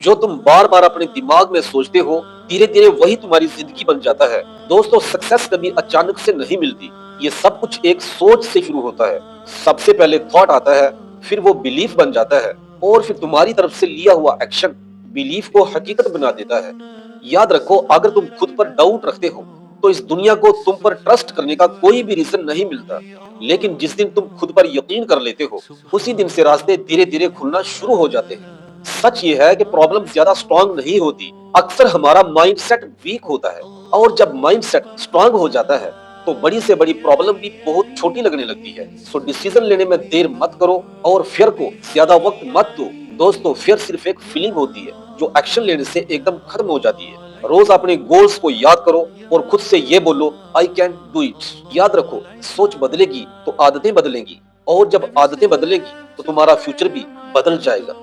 जो तुम बार बार अपने दिमाग में सोचते हो, धीरे धीरे वही तुम्हारी जिंदगी बन जाता है। दोस्तों, सक्सेस कभी अचानक से नहीं मिलती। ये सब कुछ एक सोच से शुरू होता है। सबसे पहले थॉट आता है, फिर वो बिलीफ बन जाता है, और फिर तुम्हारी तरफ से लिया हुआ एक्शन बिलीफ को हकीकत बना देता है। याद रखो, अगर तुम खुद पर डाउट रखते हो तो इस दुनिया को तुम पर ट्रस्ट करने का कोई भी रीजन नहीं मिलता। लेकिन जिस दिन तुम खुद पर यकीन कर लेते हो, उसी दिन से रास्ते धीरे धीरे खुलना शुरू हो जाते हैं। सच ये है कि प्रॉब्लम ज्यादा स्ट्रांग नहीं होती, अक्सर हमारा माइंडसेट वीक होता है। और जब माइंडसेट स्ट्रांग हो जाता है तो बड़ी से बड़ी प्रॉब्लम भी बहुत छोटी लगने लगती है। सो डिसीजन लेने में देर मत करो और फियर को ज्यादा वक्त मत दो। दोस्तों, फियर सिर्फ एक फीलिंग होती है जो एक्शन लेने से एकदम खत्म हो जाती है। रोज अपने गोल्स को याद करो और खुद से ये बोलो, आई कैन डू इट। याद रखो, सोच बदलेगी तो आदतें बदलेंगी, और जब आदतें बदलेंगी तो तुम्हारा फ्यूचर भी बदल जाएगा।